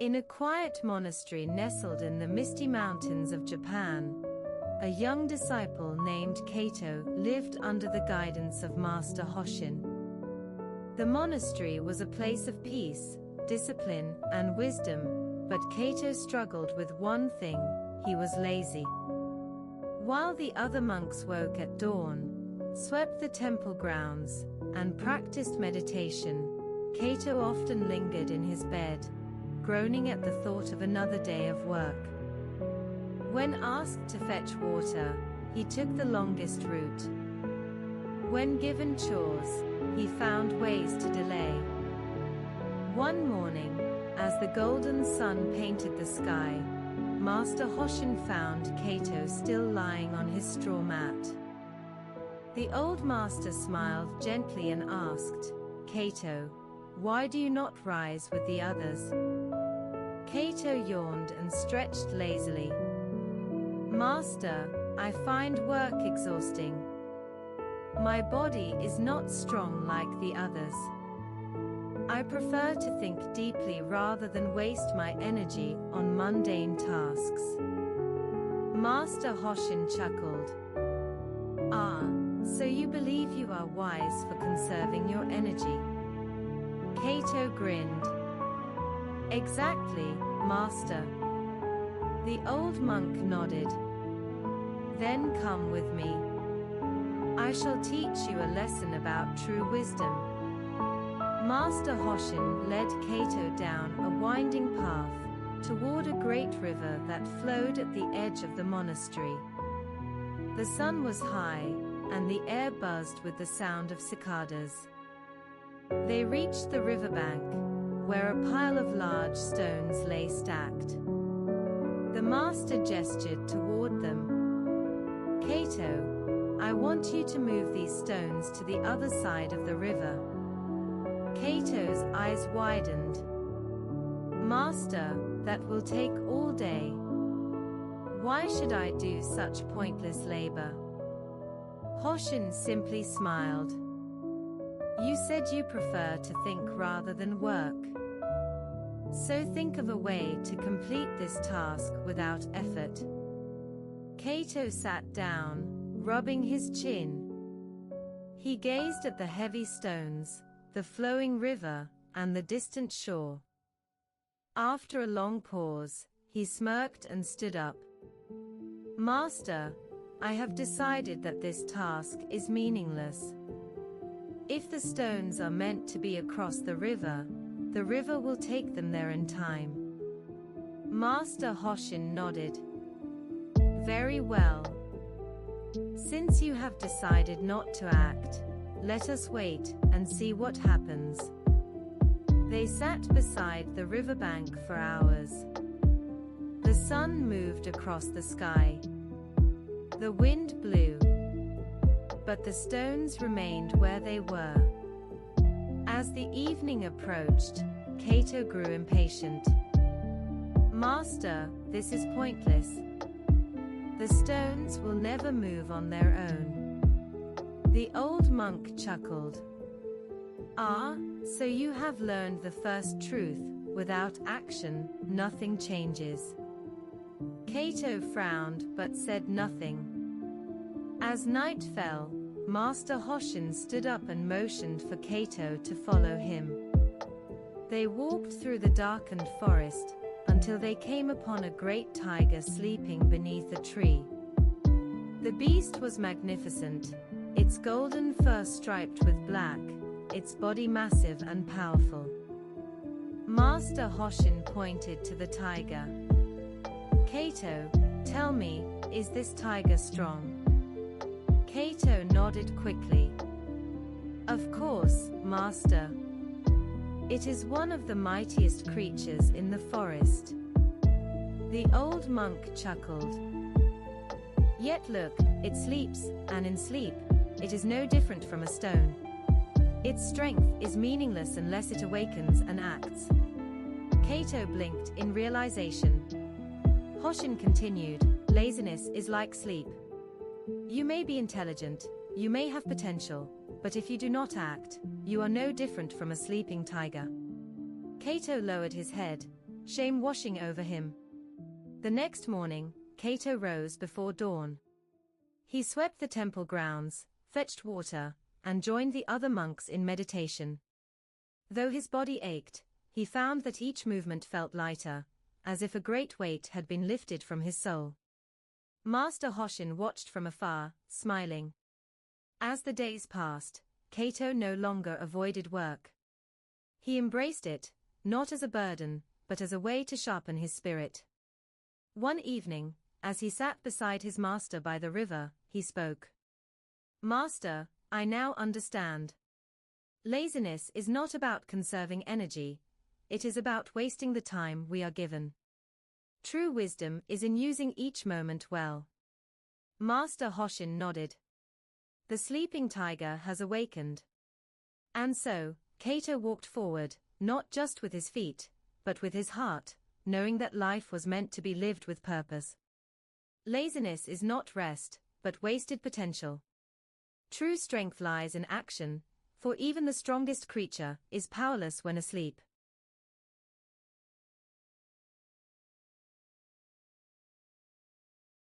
In a quiet monastery nestled in the misty mountains of Japan, a young disciple named Kaito lived under the guidance of Master Hoshin. The monastery was a place of peace, discipline, and wisdom, but Kaito struggled with one thing: he was lazy. While the other monks woke at dawn, swept the temple grounds, and practiced meditation, Kaito often lingered in his bed, groaning at the thought of another day of work. When asked to fetch water, he took the longest route. When given chores, he found ways to delay. One morning, as the golden sun painted the sky, Master Hoshin found Kaito still lying on his straw mat. The old master smiled gently and asked, "Kaito, why do you not rise with the others?" Kaito yawned and stretched lazily. "Master, I find work exhausting. My body is not strong like the others. I prefer to think deeply rather than waste my energy on mundane tasks." Master Hoshin chuckled. "Ah, so you believe you are wise for conserving your energy?" Kaito grinned. "Exactly, Master." The old monk nodded. "Then come with me. I shall teach you a lesson about true wisdom." Master Hoshin led Kaito down a winding path toward a great river that flowed at the edge of the monastery. The sun was high, and the air buzzed with the sound of cicadas. They reached the riverbank, where a pile of large stones lay stacked. The master gestured toward them. "Kaito, I want you to move these stones to the other side of the river." Kaito's eyes widened. "Master, that will take all day. Why should I do such pointless labor?" Hoshin simply smiled. "You said you prefer to think rather than work. So think of a way to complete this task without effort." Kaito sat down, rubbing his chin. He gazed at the heavy stones, the flowing river, and the distant shore. After a long pause, he smirked and stood up. "Master, I have decided that this task is meaningless. If the stones are meant to be across the river will take them there in time." Master Hoshin nodded. "Very well. Since you have decided not to act, let us wait and see what happens." They sat beside the riverbank for hours. The sun moved across the sky. The wind blew, but the stones remained where they were. As the evening approached, Kaito grew impatient. "Master, this is pointless. The stones will never move on their own." The old monk chuckled. "Ah, so you have learned the first truth: without action, nothing changes." Kaito frowned but said nothing. As night fell, Master Hoshin stood up and motioned for Kaito to follow him. They walked through the darkened forest, until they came upon a great tiger sleeping beneath a tree. The beast was magnificent, its golden fur striped with black, its body massive and powerful. Master Hoshin pointed to the tiger. "Kaito, tell me, is this tiger strong?" Kaito nodded quickly. "Of course, Master. It is one of the mightiest creatures in the forest." The old monk chuckled. "Yet look, it sleeps, and in sleep, it is no different from a stone. Its strength is meaningless unless it awakens and acts." Kaito blinked in realization. Hoshin continued, "Laziness is like sleep. You may be intelligent, you may have potential, but if you do not act, you are no different from a sleeping tiger." Kaito lowered his head, shame washing over him. The next morning, Kaito rose before dawn. He swept the temple grounds, fetched water, and joined the other monks in meditation. Though his body ached, he found that each movement felt lighter, as if a great weight had been lifted from his soul. Master Hoshin watched from afar, smiling. As the days passed, Kaito no longer avoided work. He embraced it, not as a burden, but as a way to sharpen his spirit. One evening, as he sat beside his master by the river, he spoke. "Master, I now understand. Laziness is not about conserving energy, it is about wasting the time we are given. True wisdom is in using each moment well." Master Hoshin nodded. The sleeping tiger has awakened. And so, Kaito walked forward, not just with his feet, but with his heart, knowing that life was meant to be lived with purpose. Laziness is not rest, but wasted potential. True strength lies in action, for even the strongest creature is powerless when asleep.